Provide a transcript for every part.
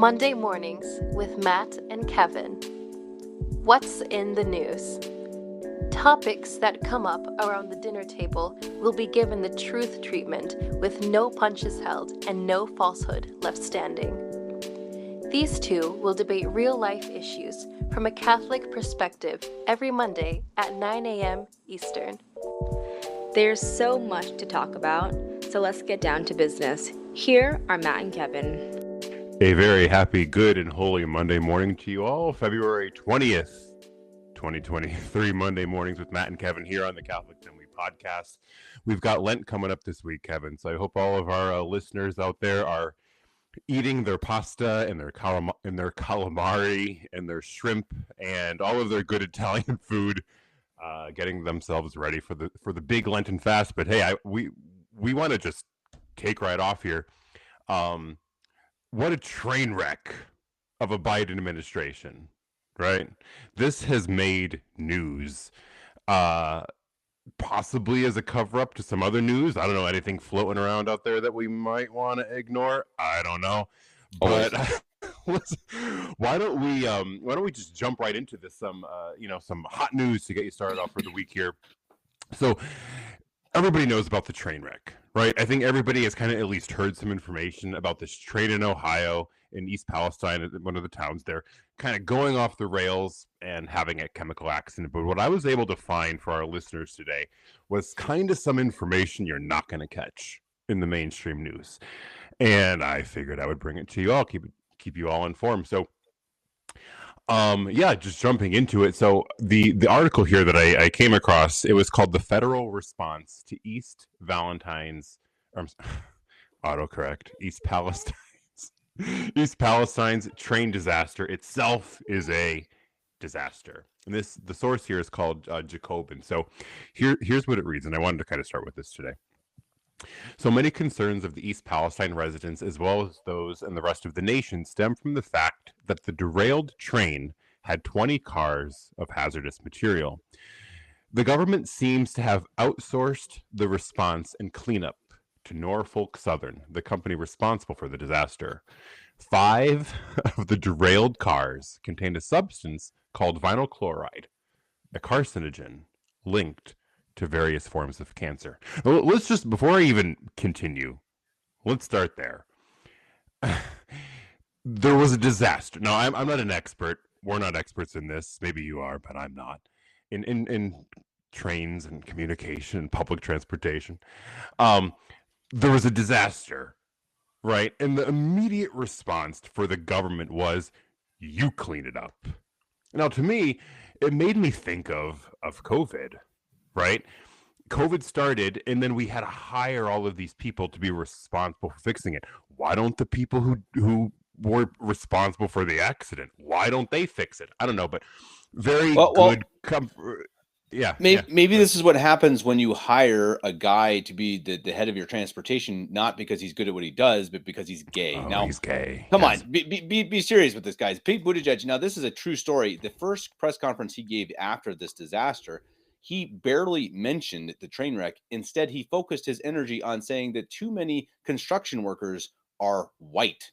Monday mornings with Matt and Kevin. What's in the news? Topics that come up around the dinner table will be given the truth treatment with no punches held and no falsehood left standing. These two will debate real-life issues from a Catholic perspective every Monday at 9 a.m. Eastern. There's so much to talk about, so let's get down to business. Here are Matt and Kevin. A very happy, good, and holy Monday morning to you all. February 20th, 2023, Monday mornings with Matt and Kevin here on the Catholic Family Podcast. We've got Lent coming up this week, Kevin, so I hope all of our listeners out there are eating their pasta and their calamari and their shrimp and all of their good Italian food, getting themselves ready for the big Lenten fast. But hey, we want to just take right off here. What a train wreck of a Biden administration, right? This has made news, possibly as a cover-up to some other news. I don't know, anything floating around out there that we might want to ignore. I don't know, but why don't we just jump right into this? Some hot news to get you started off for the week here. So everybody knows about the train wreck, right? I think everybody has kind of at least heard some information about this train in Ohio, in East Palestine, one of the towns there, kind of going off the rails and having a chemical accident. But what I was able to find for our listeners today was kind of some information you're not going to catch in the mainstream news. And I figured I would bring it to you all, keep you all informed. So just jumping into it. So the article here that I came across, it was called "The Federal Response to East Palestine's train disaster itself is a disaster." And the source here is called Jacobin. So here's what it reads, and I wanted to kind of start with this today. So many concerns of the East Palestine residents, as well as those in the rest of the nation, stem from the fact that the derailed train had 20 cars of hazardous material. The government seems to have outsourced the response and cleanup to Norfolk Southern, the company responsible for the disaster. 5 of the derailed cars contained a substance called vinyl chloride, a carcinogen linked to various forms of cancer. Let's just, before I even continue, let's start there. There was a disaster. Now, I'm not an expert. We're not experts in this. Maybe you are, but I'm not. In trains and communication and public transportation. There was a disaster, right? And the immediate response for the government was, you clean it up. Now, to me, it made me think of COVID. Right? COVID started, and then we had to hire all of these people to be responsible for fixing it. Why don't the people who were responsible for the accident, why don't they fix it? I don't know, but Maybe this is what happens when you hire a guy to be the head of your transportation, not because he's good at what he does, but because he's gay. Now he's gay. Come on, be serious with this, guys. Pete Buttigieg. Now, this is a true story. The first press conference he gave after this disaster, he barely mentioned the train wreck. Instead, he focused his energy on saying that too many construction workers are white.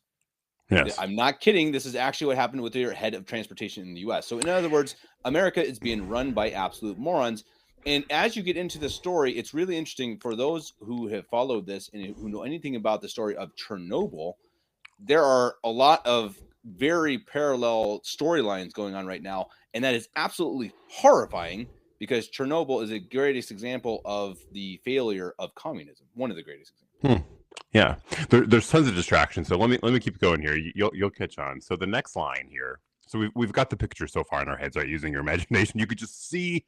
Yes. I'm not kidding. This is actually what happened with their head of transportation in the U.S. So in other words, America is being run by absolute morons. And as you get into the story, it's really interesting for those who have followed this and who know anything about the story of Chernobyl. There are a lot of very parallel storylines going on right now. And that is absolutely horrifying, because Chernobyl is the greatest example of the failure of communism. One of the greatest examples. Yeah, there's tons of distractions. So let me keep going here. You'll catch on. So the next line here. So we've got the picture so far in our heads, right? Using your imagination, you could just see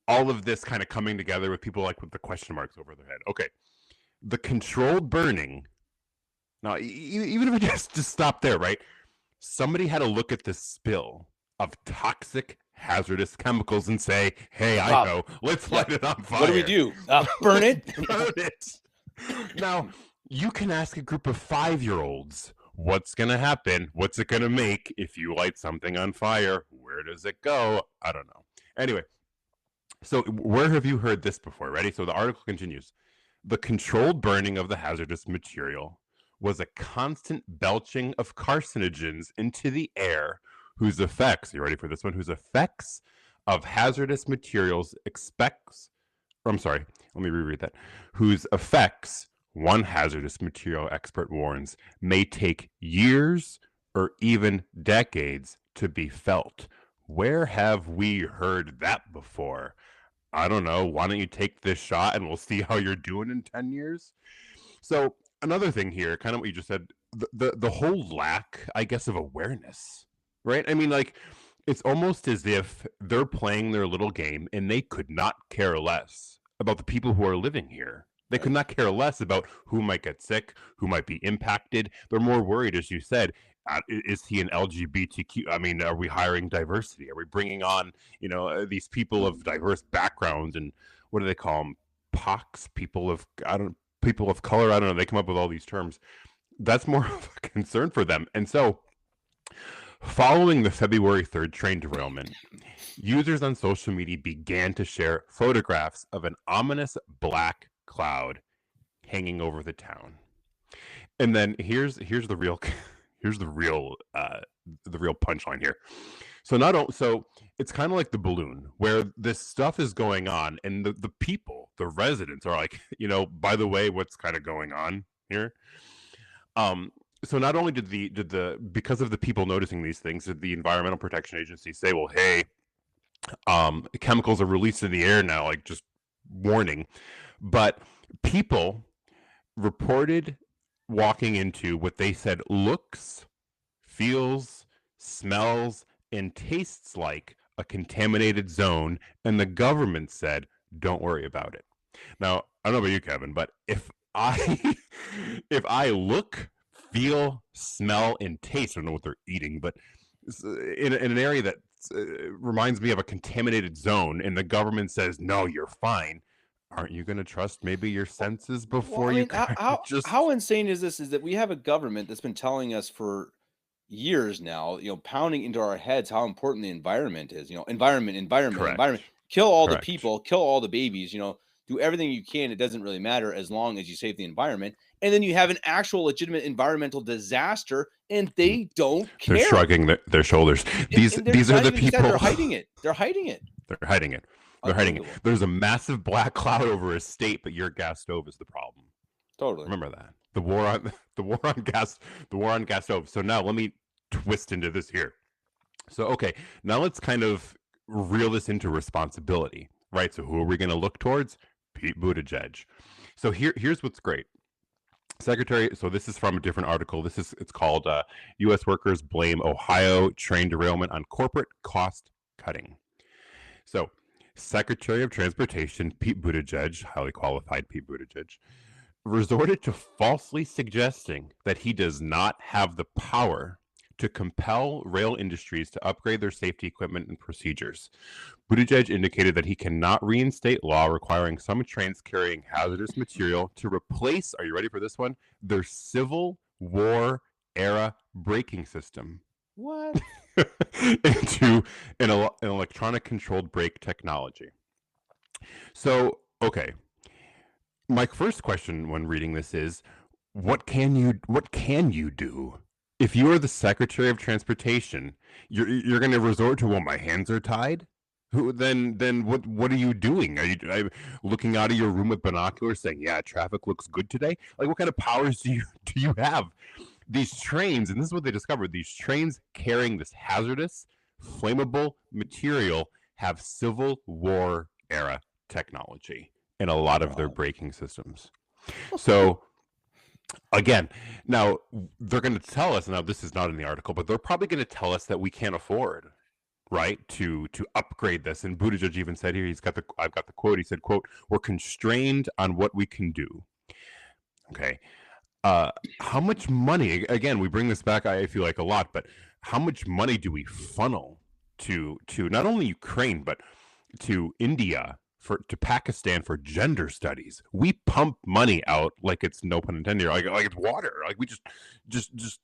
all of this kind of coming together with people like with the question marks over their head. Okay, the controlled burning. Now, even if we just stop there, right? Somebody had to look at this spill of toxic, hazardous chemicals and say, hey, I know, let's light it on fire. What do we do? Burn it? Burn it. Now, you can ask a group of 5-year-olds, what's going to happen? What's it going to make if you light something on fire? Where does it go? I don't know. Anyway, so where have you heard this before? Ready? So the article continues. The controlled burning of the hazardous material was a constant belching of carcinogens into the air, whose effects, you ready for this one? Whose effects of hazardous materials let me reread that. Whose effects, one hazardous material expert warns, may take years or even decades to be felt. Where have we heard that before? I don't know. Why don't you take this shot and we'll see how you're doing in 10 years? So another thing here, kind of what you just said, the whole lack, I guess, of awareness, right? I mean, like, it's almost as if they're playing their little game and they could not care less about the people who are living here. They could not care less about who might get sick, who might be impacted. They're more worried, as you said, is he an LGBTQ? I mean, are we hiring diversity? Are we bringing on, these people of diverse backgrounds, and what do they call them? POCs, people of color. I don't know. They come up with all these terms. That's more of a concern for them. And so, following the February 3rd train derailment, users on social media began to share photographs of an ominous black cloud hanging over the town. And then here's the real punchline here. So it's kind of like the balloon, where this stuff is going on, and the people, the residents, are like, by the way, what's kind of going on here? So not only did because of the people noticing these things, did the Environmental Protection Agency say, well, hey, chemicals are released in the air now, like, just warning. But people reported walking into what they said looks, feels, smells, and tastes like a contaminated zone, and the government said, don't worry about it. Now, I don't know about you, Kevin, but if I look, feel, smell, and taste, I don't know what they're eating, but in an area that reminds me of a contaminated zone, and the government says, no, you're fine, aren't you going to trust maybe your senses before how insane is this? Is that we have a government that's been telling us for years now, pounding into our heads how important the environment is. Environment. Kill all the people, kill all the babies. Do everything you can. It doesn't really matter as long as you save the environment. And then you have an actual legitimate environmental disaster, and they don't care. They're shrugging their shoulders. These are the people. They're hiding it. They're hiding it. There's a massive black cloud over a state, but your gas stove is the problem. Totally. Remember that. The war on gas stove. So now let me twist into this here. So, okay, now let's kind of reel this into responsibility, right? So who are we going to look towards? Pete Buttigieg. So here's what's great. Secretary, so this is from a different article. It's called U.S. Workers Blame Ohio Train Derailment on Corporate Cost Cutting. So Secretary of Transportation Pete Buttigieg, highly qualified Pete Buttigieg, resorted to falsely suggesting that he does not have the power to compel rail industries to upgrade their safety equipment and procedures. Buttigieg indicated that he cannot reinstate law requiring some trains carrying hazardous material to replace, are you ready for this one, their Civil War era braking system. What? Into an electronic controlled brake technology. So, okay. My first question when reading this is, what can you do? If you are the Secretary of Transportation, you're going to resort to, well, my hands are tied? Then what are you doing? Are you looking out of your room with binoculars saying, yeah, traffic looks good today? Like, what kind of powers do you have? These trains, and this is what they discovered, these trains carrying this hazardous, flammable material have Civil War era technology in a lot of their braking systems. So, again, now they're going to tell us, now this is not in the article, but they're probably going to tell us that we can't afford, right, to upgrade this. And Buttigieg even said here, I've got the quote, he said, quote, we're constrained on what we can do. Okay. How much money, again, we bring this back, I feel like, a lot, but how much money do we funnel to not only Ukraine, but to India, to Pakistan for gender studies? We pump money out like it's, no pun intended, like it's water. Like we just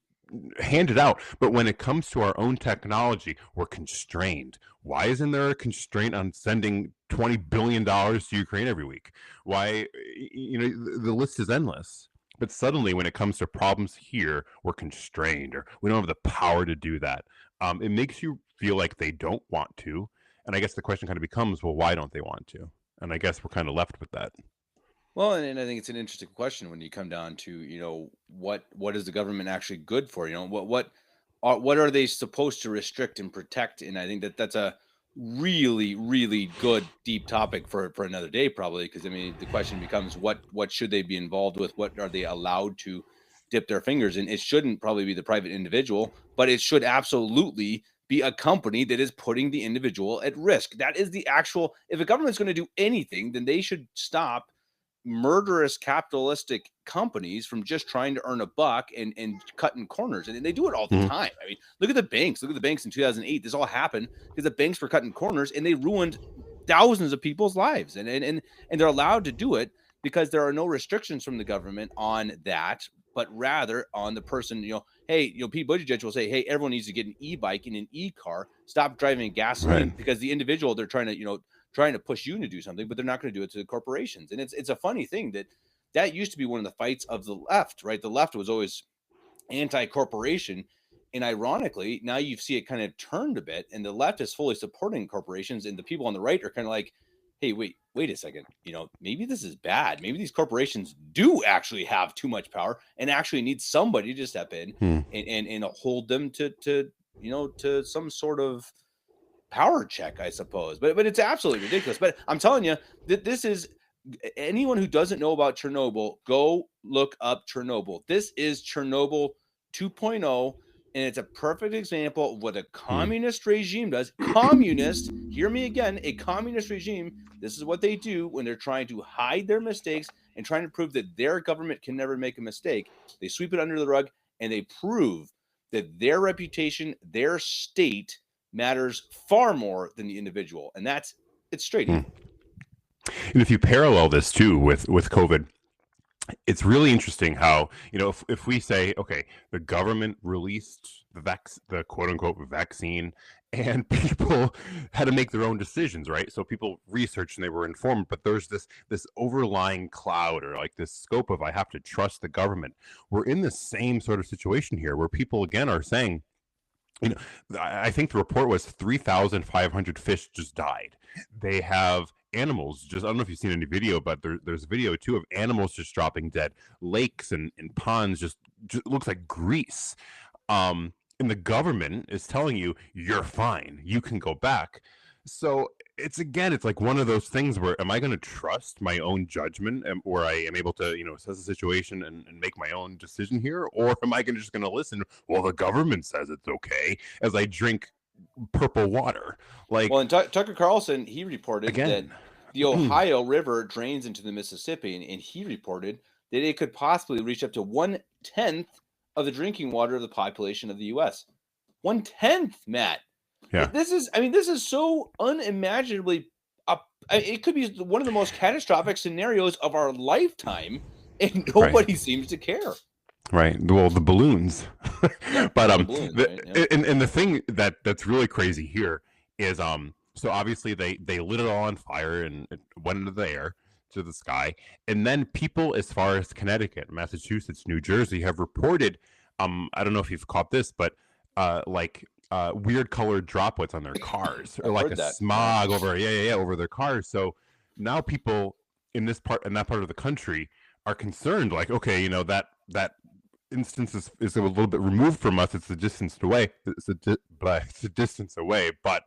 hand it out. But when it comes to our own technology, we're constrained. Why isn't there a constraint on sending $20 billion to Ukraine every week? Why, the list is endless. But suddenly, when it comes to problems here, we're constrained, or we don't have the power to do that. It makes you feel like they don't want to. And I guess the question kind of becomes, well, why don't they want to? And I guess we're kind of left with that. Well, and I think it's an interesting question when you come down to, what is the government actually good for? What are they supposed to restrict and protect? And I think that's a really, really good deep topic for another day, probably, because I mean the question becomes what should they be involved with? What are they allowed to dip their fingers in? It shouldn't probably be the private individual, but it should absolutely be a company that is putting the individual at risk. That is the actual, if a government's going to do anything, then they should stop murderous capitalistic companies from just trying to earn a buck and cutting corners. And they do it all the time. I mean, look at the banks. Look at the banks in 2008. This all happened because the banks were cutting corners and they ruined thousands of people's lives. And they're allowed to do it because there are no restrictions from the government on that, but rather on the person, hey, Pete Buttigieg will say, hey, everyone needs to get an e-bike and an e-car, stop driving gasoline, because the individual, they're trying to push you to do something, but they're not going to do it to the corporations. And it's a funny thing that used to be one of the fights of the left, right? The left was always anti-corporation. And ironically, now you see it kind of turned a bit, and the left is fully supporting corporations, and the people on the right are kind of like, hey, wait a second. Maybe this is bad. Maybe these corporations do actually have too much power and actually need somebody to step in and hold them to some sort of power check, I suppose. But it's absolutely ridiculous. But I'm telling you that this is, anyone who doesn't know about Chernobyl, go look up Chernobyl. This is Chernobyl 2.0. And it's a perfect example of what a communist regime does. Communist, hear me again, a communist regime, this is what they do when they're trying to hide their mistakes and trying to prove that their government can never make a mistake. They sweep it under the rug and they prove that their reputation, their state matters far more than the individual. And it's straight evil. And if you parallel this too with COVID, it's really interesting how, if we say, okay, the government released the quote unquote vaccine and people had to make their own decisions, right? So people researched and they were informed, but there's this overlying cloud, or like this scope of, I have to trust the government. We're in the same sort of situation here where people again are saying, I think the report was 3,500 fish just died. They have animals, I don't know if you've seen any video, but there's video too of animals just dropping dead. Lakes and ponds just looks like grease. And the government is telling you, you're fine, you can go back. So it's like one of those things where, am I going to trust my own judgment, where I am able to, assess the situation and make my own decision here? Or am I just going to listen, well, the government says it's okay, as I drink purple water? And Tucker Carlson, he reported that the Ohio River drains into the Mississippi, and he reported that it could possibly reach up to 1/10 of the drinking water of the population of the U.S. 1/10, Matt. Yeah. This is so unimaginably it could be one of the most catastrophic scenarios of our lifetime, and nobody seems to care. Right. Well, the balloons. But the balloons, right? Yeah. And the thing that's really crazy here is so obviously they lit it all on fire and it went into the air to the sky. And then people as far as Connecticut, Massachusetts, New Jersey have reported, I don't know if you've caught this, but weird colored droplets on their cars, or like a smog over over their cars. So now people in that part of the country are concerned, like, okay, that instance is a little bit removed from us. It's a distance away. It's a distance away, but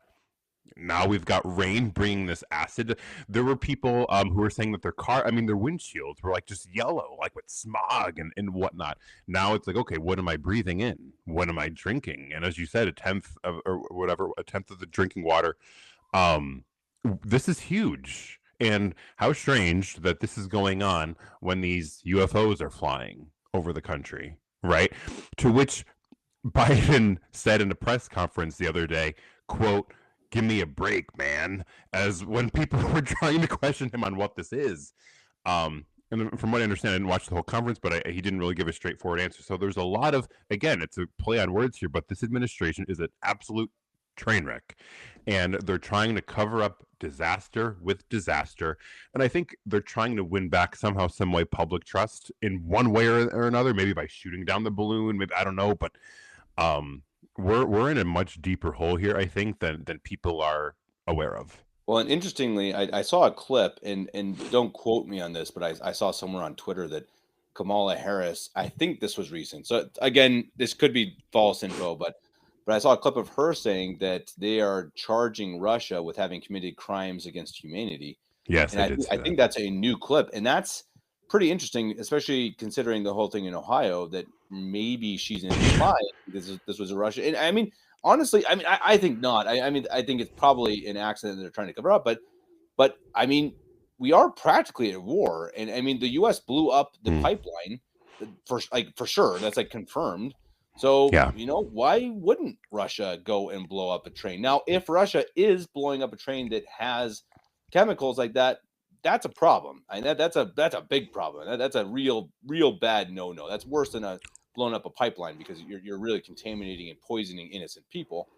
now we've got rain bringing this acid. There were people who were saying that their windshields were like just yellow, like with smog and whatnot. Now it's like, okay, what am I breathing in? What am I drinking? And as you said, a tenth of the drinking water. This is huge. And how strange that this is going on when these UFOs are flying over the country, right? To which Biden said in a press conference the other day, quote, "Give me a break, man," as when people were trying to question him on what this is. And from what I understand, I didn't watch the whole conference, but he didn't really give a straightforward answer. So there's a lot of, again, it's a play on words here, but this administration is an absolute train wreck, and they're trying to cover up disaster with disaster. And I think they're trying to win back somehow, some way, public trust in one way or another, maybe by shooting down the balloon, maybe, I don't know, but we're in a much deeper hole here, I think, than people are aware of. Well, and interestingly, I saw a clip, and don't quote me on this, but I saw somewhere on Twitter that Kamala Harris, I think this was recent. So again, this could be false info, but I saw a clip of her saying that they are charging Russia with having committed crimes against humanity. Yes, And I did see I that. think that's a new clip, and that's pretty interesting, especially considering the whole thing in Ohio, that maybe she's implying this was a Russia. And I mean, honestly, I think not. I mean, I think it's probably an accident that they're trying to cover up, but I mean, we are practically at war, and I mean, the U.S. blew up the pipeline for sure. That's like confirmed. So, Yeah. Why wouldn't Russia go and blow up a train? Now, if Russia is blowing up a train that has chemicals like that, that's a problem. I mean, that's a big problem. That's a real bad no. That's worse than blowing up a pipeline, because you're really contaminating and poisoning innocent people.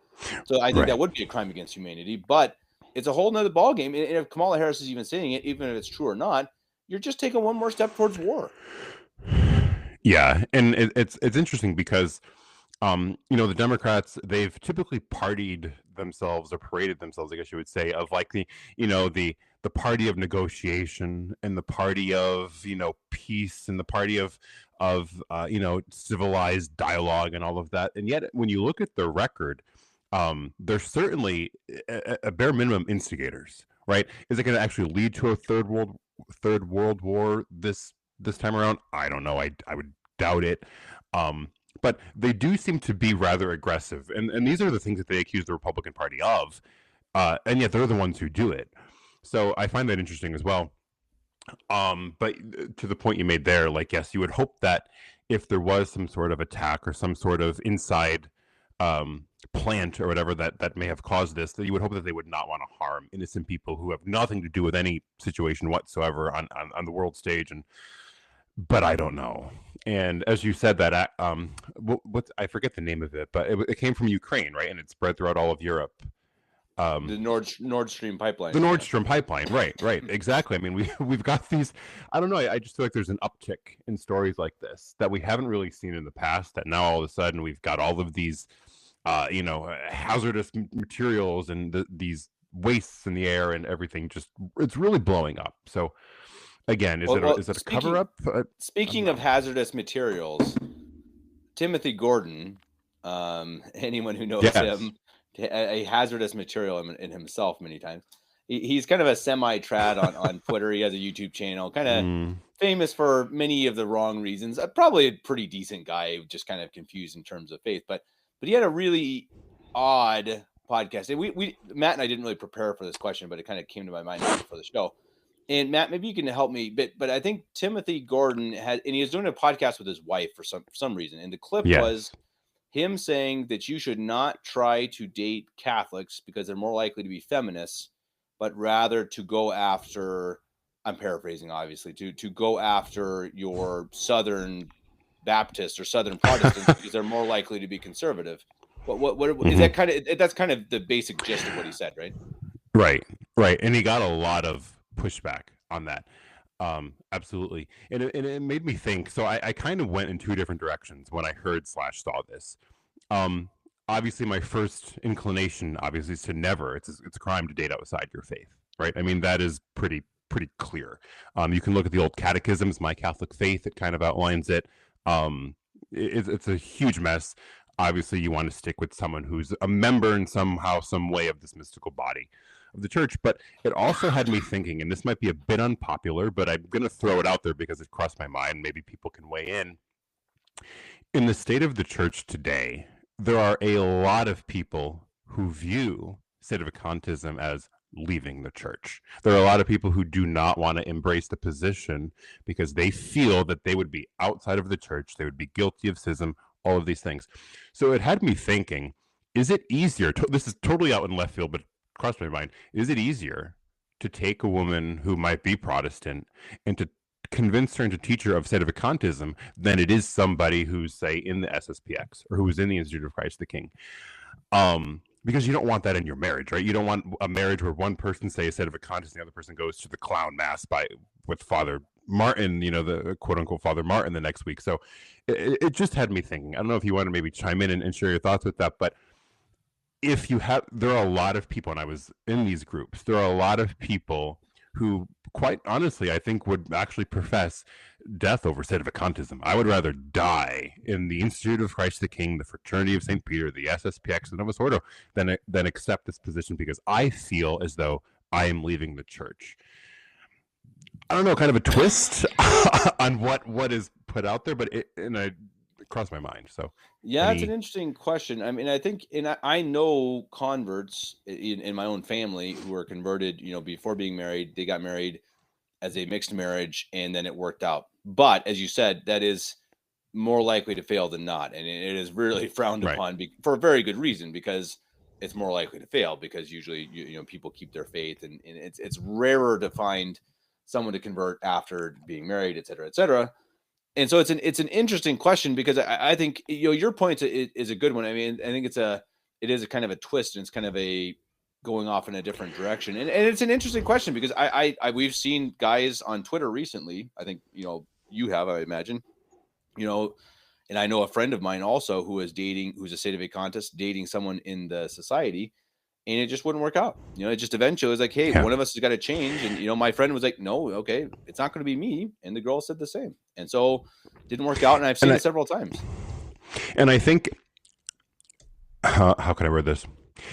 So I think that would be a crime against humanity. But it's a whole nother ballgame. And if Kamala Harris is even saying it, even if it's true or not, you're just taking one more step towards war. Yeah, and it's interesting because, the Democrats, they've typically partied themselves, or paraded themselves, I guess you would say, of like the party of negotiation, and the party of peace, and the party of civilized dialogue and all of that. And yet, when you look at their record, they're certainly a bare minimum instigators, right? Is it going to actually lead to a third world war this time around? I don't know. I would doubt it. But they do seem to be rather aggressive, and these are the things that they accuse the Republican Party of, and yet they're the ones who do it. So I find that interesting as well. But to the point you made there, like, yes, you would hope that if there was some sort of attack or some sort of inside plant or whatever that may have caused this, that you would hope that they would not want to harm innocent people who have nothing to do with any situation whatsoever on the world stage. But I don't know. And as you said that, I forget the name of it, but it came from Ukraine, right? And it spread throughout all of Europe. The Nord Stream pipeline. The Nord Stream pipeline, right, exactly. I mean, we've got these. I don't know. I just feel like there's an uptick in stories like this that we haven't really seen in the past. That now all of a sudden we've got all of these, hazardous materials and these wastes in the air and everything. Just it's really blowing up. So again, is it a cover up? Speaking of hazardous materials, Timothy Gordon, anyone who knows him, a hazardous material in himself many times. He's kind of a semi-trad on Twitter. He has a YouTube channel, kind of famous for many of the wrong reasons. Probably a pretty decent guy, just kind of confused in terms of faith. But he had a really odd podcast. And we Matt and I didn't really prepare for this question, but it kind of came to my mind for the show. And Matt, maybe you can help me. But I think Timothy Gordon and he was doing a podcast with his wife for some reason. And the clip was him saying that you should not try to date Catholics because they're more likely to be feminists, but rather to go after, I'm paraphrasing, obviously, to go after your Southern Baptists or Southern Protestants because they're more likely to be conservative. What is that kind of? That's kind of the basic gist of what he said, right? Right. And he got a lot of pushback on that. Absolutely. And it made me think. So I kind of went in two different directions when I heard / saw this. Obviously my first inclination is to never, it's a crime to date outside your faith, right? I mean, that is pretty clear. You can look at the old catechisms, My Catholic Faith, it kind of outlines it. It's a huge mess. Obviously you want to stick with someone who's a member in somehow, some way of this mystical body of the church. But it also had me thinking, and this might be a bit unpopular, but I'm going to throw it out there because it crossed my mind. Maybe people can weigh in. In the state of the church today, there are a lot of people who view sedevacantism as leaving the church. There are a lot of people who do not want to embrace the position because they feel that they would be outside of the church, they would be guilty of schism, all of these things. So it had me thinking, is it easier, this is totally out in left field, but crossed my mind, is it easier to take a woman who might be Protestant and to convince her and to teach her of sedevacantism than it is somebody who's, say, in the SSPX or who's in the Institute of Christ the King? because you don't want that in your marriage, right? You don't want a marriage where one person, say, instead of a contest, the other person goes to the clown mass with Father Martin, the quote unquote Father Martin the next week. So it just had me thinking. I don't know if you want to maybe chime in and share your thoughts with that, but there are a lot of people, and I was in these groups, there are a lot of people who, quite honestly, I think would actually profess death over sedevacantism. I would rather die in the Institute of Christ the King, the Fraternity of St. Peter, the SSPX, the Novus Ordo, than accept this position, because I feel as though I am leaving the church. I don't know, kind of a twist on what is put out there, but it crossed my mind. So yeah, it's an interesting question. I mean, I think, and I know converts in my own family who were converted, before being married. They got married as a mixed marriage, and then it worked out. But as you said, that is more likely to fail than not, and it is really frowned upon for a very good reason, because it's more likely to fail, because usually people keep their faith, and it's rarer to find someone to convert after being married, et cetera, et cetera. And so it's an interesting question, because I think your point is a good one. I mean, I think it is a kind of a twist, and it's kind of a going off in a different direction. And it's an interesting question, because we've seen guys on Twitter recently. I think you have, I imagine, and I know a friend of mine also who's a sedevacantist, dating someone in the society, and it just wouldn't work out. It just eventually was like, hey, one of us has got to change. And, my friend was like, no, okay, it's not going to be me. And the girl said the same. And so it didn't work out. And I've seen it several times. And I think, how can I word this?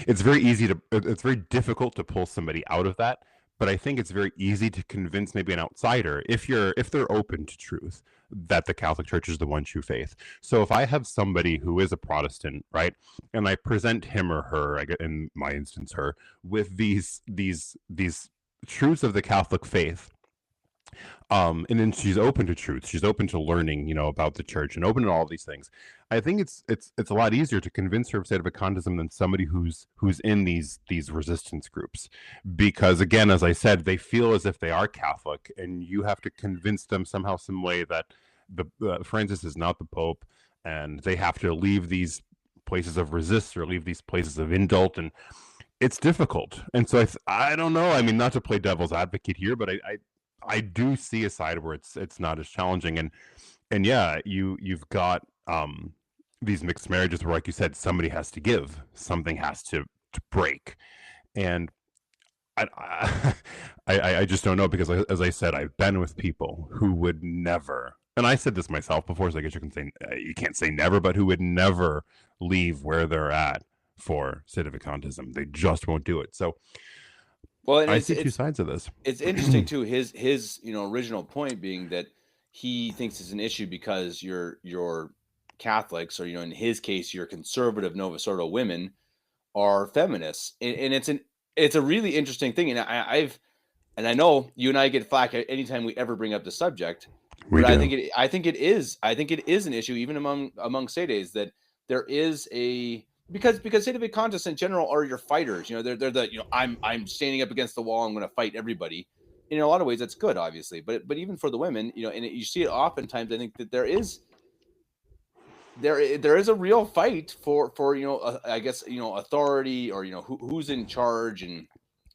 It's very difficult to pull somebody out of that. But I think it's very easy to convince maybe an outsider, if they're open to truth, that the Catholic Church is the one true faith. So if I have somebody who is a Protestant, right, and I present him or her, in my instance her, with these truths of the Catholic faith, and then she's open to truth, she's open to learning, about the church, and open to all these things, I think it's a lot easier to convince her of sedevacantism than somebody who's in these resistance groups, because again, as I said, they feel as if they are Catholic, and you have to convince them somehow, some way, that Francis is not the Pope, and they have to leave these places of resist, or leave these places of indult, and it's difficult. And so I don't know. I mean, not to play devil's advocate here, but I do see a side where it's not as challenging, and yeah, you've got these mixed marriages where, like you said, somebody has to give, something has to break, and I just don't know, because as I said, I've been with people who would never, and I said this myself before, so I guess you can't say never, but who would never leave where they're at for sedevacantism. They just won't do it. So. Well, and I see two sides of this. It's interesting too. His original point being that he thinks it's an issue because your Catholics, or in his case, your conservative Novus Ordo women, are feminists, and it's a really interesting thing. And I know you and I get flack anytime we ever bring up the subject. But I think it is an issue even among sedes, that there is a. Because sedevacantists in general are your fighters. They're the I'm standing up against the wall. I'm going to fight everybody. In a lot of ways, that's good, obviously. But even for the women, and you see it oftentimes. I think that there is a real fight for I guess authority, or who's in charge, and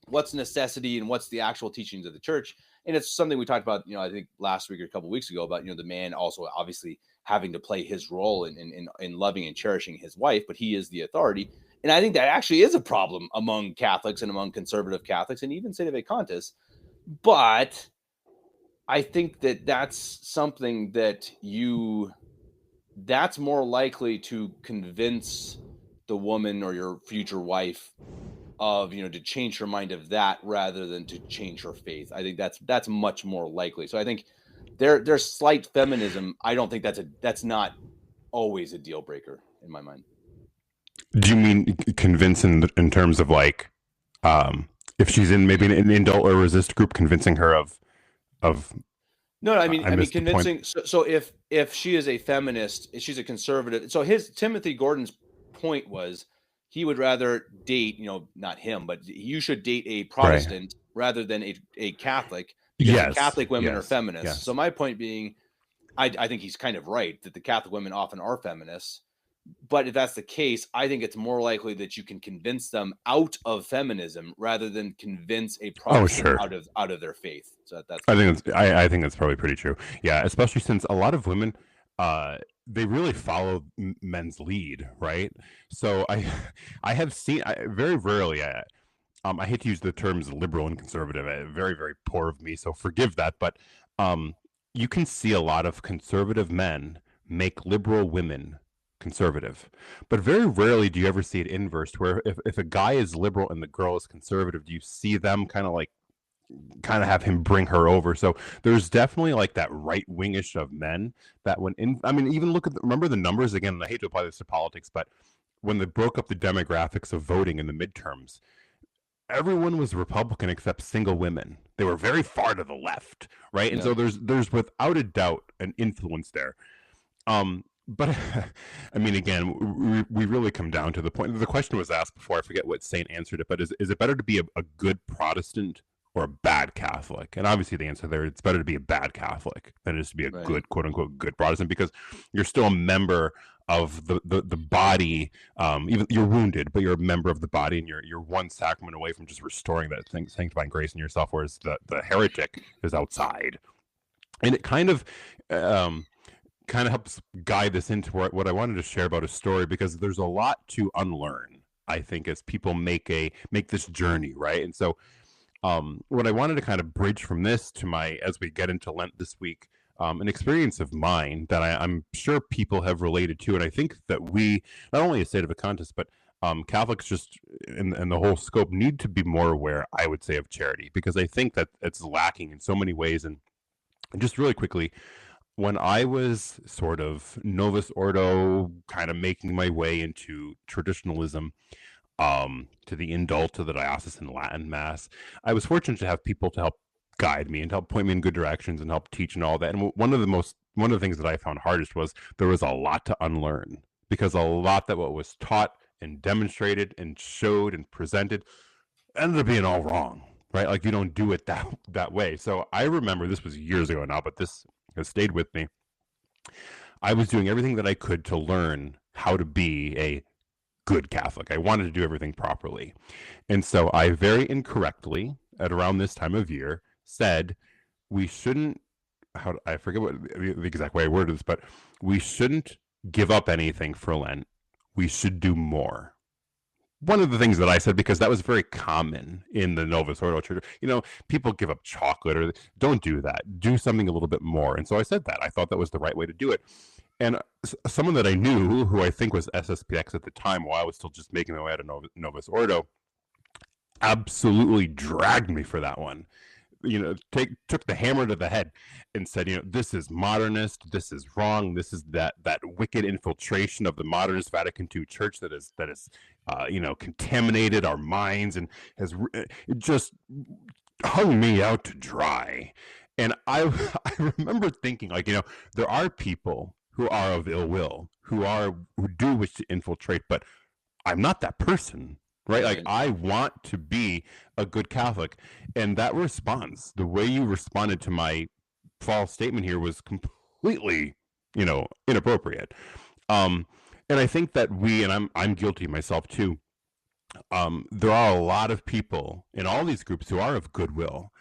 what's necessity, and what's the actual teachings of the church. And it's something we talked about, I think last week or a couple of weeks ago, about the man also obviously having to play his role in loving and cherishing his wife, but he is the authority. And I think that actually is a problem among Catholics and among conservative Catholics, and even sedevacantists. But I think that that's something that that's more likely to convince the woman or your future wife of, to change her mind of that, rather than to change her faith. I think that's much more likely. So I think their slight feminism, I don't think that's not always a deal breaker in my mind. Do you mean convince in terms of like, if she's in maybe an indult or resist group, convincing her of? No, I mean convincing. So if she is a feminist, if she's a conservative, so Timothy Gordon's point was, he would rather date, not him, but you should date a Protestant rather than a Catholic, because the Catholic women are feminists. Yes. So my point being, I think he's kind of right that the Catholic women often are feminists, But if that's the case, I think it's more likely that you can convince them out of feminism rather than convince a Oh, Protestant sure. out of their faith. So that's I think that's probably pretty true. Yeah, especially since a lot of women, they really follow men's lead, right? So I have seen very rarely. I hate to use the terms liberal and conservative. Very very poor of me, so forgive that. But um, you can see a lot of conservative men make liberal women conservative, but very rarely do you ever see it inverse, where if a guy is liberal and the girl is conservative, do you see them kind of have him bring her over. So there's definitely like that right wingish of men that I mean, even remember the numbers again. I hate to apply this to politics, but when they broke up the demographics of voting in the midterms, everyone was Republican except single women. They were very far to the left, right? And so there's without a doubt an influence there. But I mean, again, we really come down to the point. The question was asked before. I forget what saint answered it, but is it better to be a good Protestant or a bad Catholic? And obviously, the answer there, it's better to be a bad Catholic than it is to be a good, quote unquote, good Protestant, because you're still a member of the body. Even you're wounded, but you're a member of the body, and you're one sacrament away from just restoring that sanctifying grace in yourself. Whereas the heretic is outside, and it kind of helps guide this into what I wanted to share about a story, because there's a lot to unlearn, I think, as people make this journey, right? And so what I wanted to kind of bridge from this to as we get into Lent this week, an experience of mine that I'm sure people have related to, and I think that we, not only as State of a Contest, but Catholics just in the whole scope, need to be more aware, I would say, of charity, because I think that it's lacking in so many ways. And just really quickly, when I was sort of Novus Ordo, kind of making my way into traditionalism, to the indult, to the diocesan Latin Mass, I was fortunate to have people to help guide me and help point me in good directions and help teach and all that. And one of the things that I found hardest was there was a lot to unlearn, because a lot that what was taught and demonstrated and showed and presented ended up being all wrong, right? Like, you don't do it that way. So I remember, this was years ago now, but this has stayed with me. I was doing everything that I could to learn how to be a good Catholic. I wanted to do everything properly. And so I very incorrectly, at around this time of year, said we shouldn't, I forget what the exact way I worded this, but we shouldn't give up anything for Lent. We should do more. One of the things that I said, because that was very common in the Novus Ordo Church, people give up chocolate, or don't do that. Do something a little bit more. And so I said that. I thought that was the right way to do it. And someone that I knew, who I think was SSPX at the time, while I was still just making my way out of Novus Ordo, absolutely dragged me for that one. Took the hammer to the head and said, this is modernist, this is wrong, this is that wicked infiltration of the modernist Vatican II Church that is contaminated our minds and has just hung me out to dry. And I remember thinking, there are people who are of ill will, who do wish to infiltrate, but I'm not that person. Right? Like, I want to be a good Catholic. And that response, the way you responded to my false statement here, was completely, inappropriate. And I think that and I'm guilty myself too, there are a lot of people in all these groups who are of goodwill.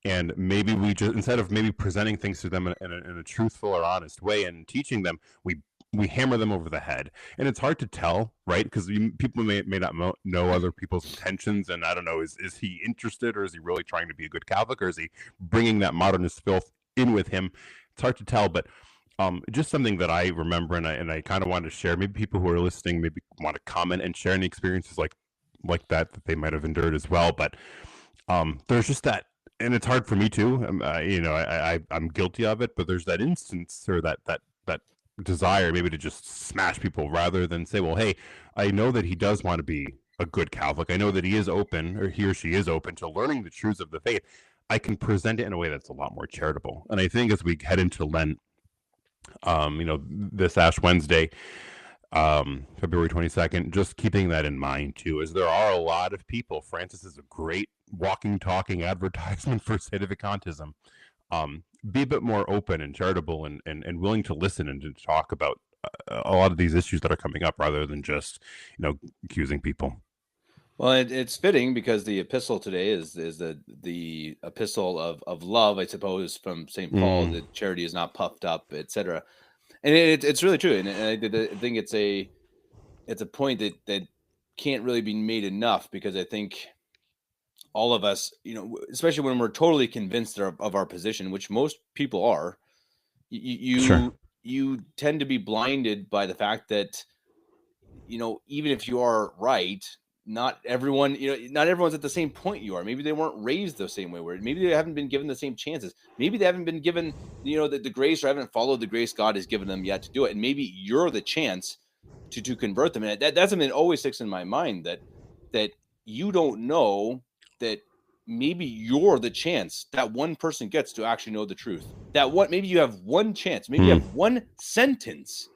And maybe we just, instead of maybe presenting things to them in a truthful or honest way and teaching them, we hammer them over the head. And it's hard to tell, right? Because people may not know other people's intentions. And I don't know, is he interested, or is he really trying to be a good Catholic, or is he bringing that modernist filth in with him? It's hard to tell, but just something that I remember, and I kind of wanted to share. Maybe people who are listening maybe want to comment and share any experiences like that they might have endured as well. But there's just that, and it's hard for me too. I'm guilty of it, but there's that instance, or that desire maybe to just smash people, rather than say, well, hey, I know that he does want to be a good Catholic. I know that he is open, or he or she is open to learning the truths of the faith. I can present it in a way that's a lot more charitable. And I think as we head into Lent, this Ash Wednesday, February 22nd, just keeping that in mind too, is there are a lot of people. Francis is a great walking, talking advertisement for sedevacantism. Be a bit more open and charitable and willing to listen and to talk about a lot of these issues that are coming up, rather than just accusing people. Well, it's fitting because the epistle today is the epistle of love, I suppose, from St. Paul. That charity is not puffed up, etc. And it's really true. And I think it's a point that can't really be made enough, because I think all of us, especially when we're totally convinced of our position, which most people are, Sure. you tend to be blinded by the fact that, even if you are right, not everyone's at the same point you are. Maybe they weren't raised the same way. Maybe they haven't been given the same chances. Maybe they haven't been given, the grace, or haven't followed the grace God has given them yet to do it. And maybe you're the chance to convert them. And that's something that always sticks in my mind, that you don't know that maybe you're the chance that one person gets to actually know the truth. Maybe you have one chance, maybe you have one sentence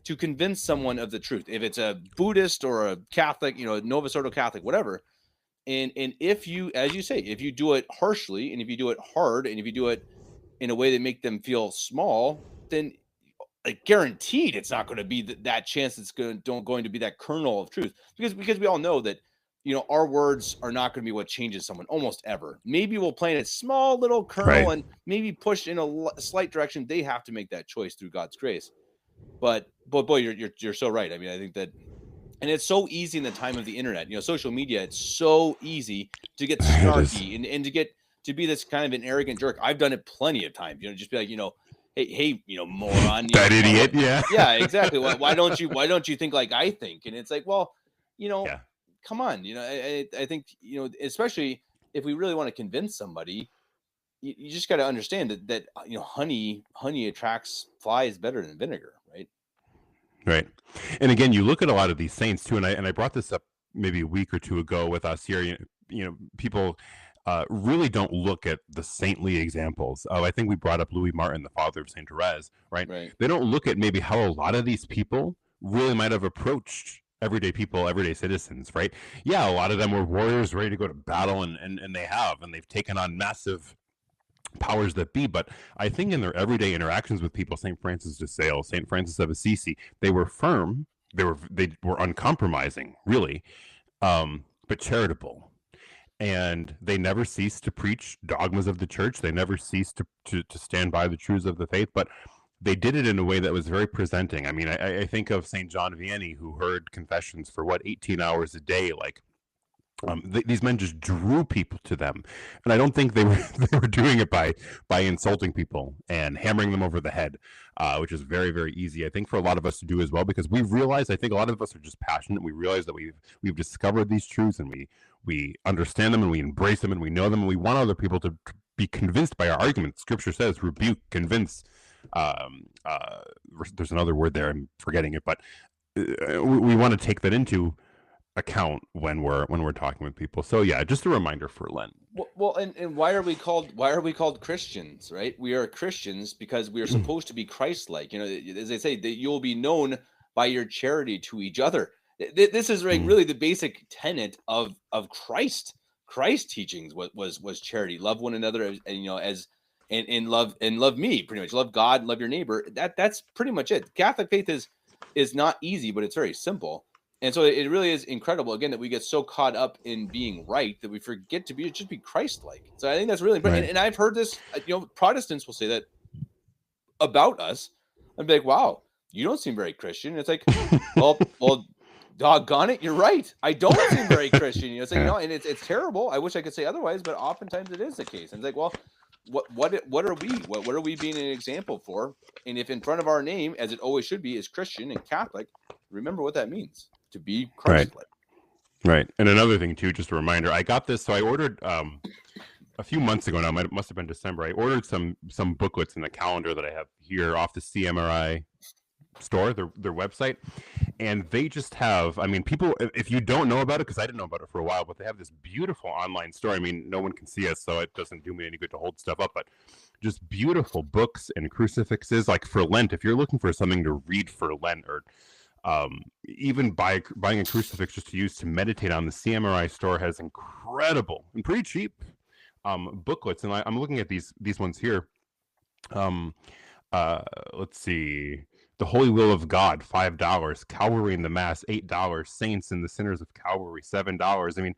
to convince someone of the truth. If it's a Buddhist or a Catholic, Novus Ordo Catholic, whatever. And if you, as you say, if you do it harshly, and if you do it hard, and if you do it in a way that make them feel small, then like guaranteed it's not going to be that chance that's going to be that kernel of truth, because we all know that our words are not going to be what changes someone almost ever. Maybe we'll plant a small little kernel, right, and maybe push in a slight direction. They have to make that choice through God's grace. But boy, you're so right. I mean, I think that, and it's so easy in the time of the internet, social media. It's so easy to get snarky and to be this kind of an arrogant jerk. I've done it plenty of times. Just be like, hey, moron, that idiot. Yeah, exactly. Why don't you think like I think? And it's like, well, come on. I think, especially if we really want to convince somebody, you just got to understand that honey attracts flies better than vinegar, right? Right. And again, you look at a lot of these saints too, and I brought this up maybe a week or two ago with us here. People really don't look at the saintly examples. I think we brought up Louis Martin, the father of Saint Therese, right? They don't look at maybe how a lot of these people really might have approached everyday people, everyday citizens, right? Yeah, a lot of them were warriors ready to go to battle, and they've taken on massive powers that be. But I think in their everyday interactions with people, St. Francis de Sales, St. Francis of Assisi, they were firm, they were uncompromising, really, but charitable. And they never ceased to preach dogmas of the church. They never ceased to stand by the truths of the faith, but they did it in a way that was very presenting. I mean, I think of St. John Vianney, who heard confessions for 18 hours a day. Like, these men just drew people to them, and I don't think they were doing it by insulting people and hammering them over the head, which is very, very easy, I think, for a lot of us to do as well, because we've realized, I think a lot of us are just passionate. We realize that we've discovered these truths, and we understand them, and we embrace them, and we know them, and we want other people to be convinced by our arguments. Scripture says rebuke, convince. There's another word there, I'm forgetting it, but we want to take that into account when we're talking with people. So yeah, just a reminder for Lent. Well, and why are we called Christians, right? We are Christians because we are supposed to be Christ-like. As they say, that you'll be known by your charity to each other. This is really the basic tenet of Christ. Christ's teachings was charity. Love one another, and love me, pretty much. Love God, love your neighbor. That's pretty much it. Catholic faith is not easy, but it's very simple. And so it really is incredible, again, that we get so caught up in being right that we forget to be Christ-like. So I think that's really important. Right. And I've heard this, Protestants will say that about us. I'd be like, wow, you don't seem very Christian. And it's like, well, doggone it, you're right. I don't seem very Christian. It's like, and it's terrible. I wish I could say otherwise, but oftentimes it is the case. And it's like, well, what are we? What are we being an example for? And if in front of our name, as it always should be, is Christian and Catholic, remember what that means. To be Christ-like. Right. And another thing too, just a reminder, I got this. So I ordered a few months ago now, it must have been December. I ordered some booklets in the calendar that I have here off the CMRI store, their website. And they just have, I mean, people, if you don't know about it, because I didn't know about it for a while, but they have this beautiful online store. I mean, no one can see us, so it doesn't do me any good to hold stuff up, but just beautiful books and crucifixes, like for Lent. If you're looking for something to read for Lent, or even buying a crucifix just to use to meditate on, the CMRI store has incredible and pretty cheap booklets. And I'm looking at these ones here. Let's see. The Holy Will of God, $5. Calvary and the Mass, $8. Saints and the Sinners of Calvary, $7.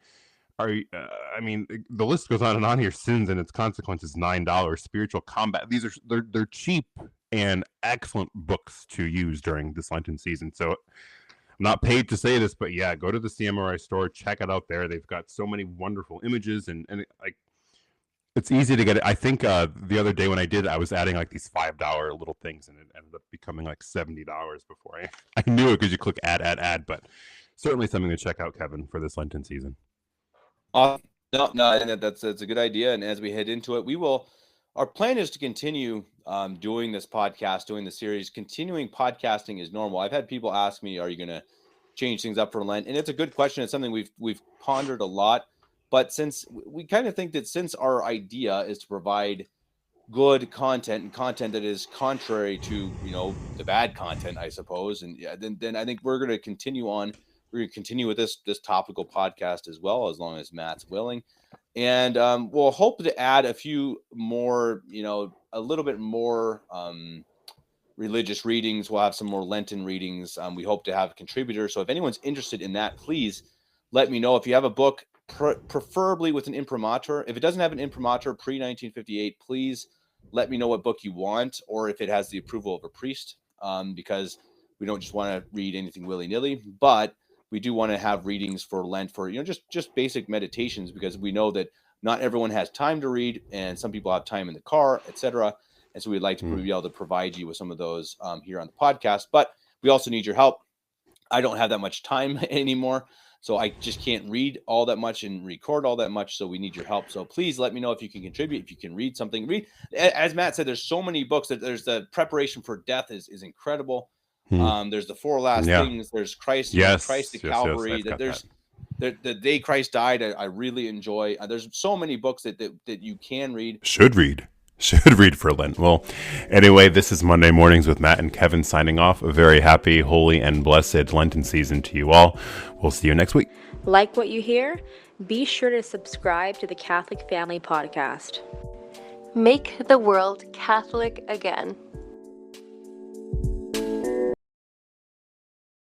I mean, the list goes on and on here. Sins and its Consequences, $9. Spiritual Combat. These are they're cheap and excellent books to use during this Lenten season. So I'm not paid to say this, but yeah, go to the CMRI store, check it out there. They've got so many wonderful images and like it's easy to get it. I think the other day when I did, I was adding like these $5 little things, and it ended up becoming like $70 before I knew it because you click add. But certainly something to check out, Kevin, for this Lenten season. No, I think that's a good idea. And as we head into it, our plan is to continue doing this podcast, doing the series, continuing podcasting as normal. I've had people ask me, are you going to change things up for Lent? And it's a good question. It's something we've pondered a lot. But since we kind of think that since our idea is to provide good content and content that is contrary to, the bad content, I suppose. And yeah, then I think we're going to continue on. We're going to continue with this topical podcast as well, as long as Matt's willing. And we'll hope to add a few more, a little bit more religious readings. We'll have some more Lenten readings. We hope to have contributors. So if anyone's interested in that, please let me know. If you have a book, preferably with an imprimatur. If it doesn't have an imprimatur pre-1958, please let me know what book you want, or if it has the approval of a priest, because we don't just want to read anything willy-nilly, but we do want to have readings for Lent for, just basic meditations, because we know that not everyone has time to read, and some people have time in the car, etc. And so we'd like to be able to provide you with some of those here on the podcast, but we also need your help. I don't have that much time anymore, so I just can't read all that much and record all that much. So we need your help. So please let me know if you can contribute, if you can read something. As Matt said, there's so many books. There's the Preparation for Death is incredible. There's the Four Last Things. There's Christ, Christ the Calvary. There's the Day Christ Died. I really enjoy. There's so many books that you can read. Should read for Lent. Well, anyway, this is Monday Mornings with Matt and Kevin signing off. A very happy, holy, and blessed Lenten season to you all. We'll see you next week. Like what you hear? Be sure to subscribe to the Catholic Family Podcast. Make the world Catholic again.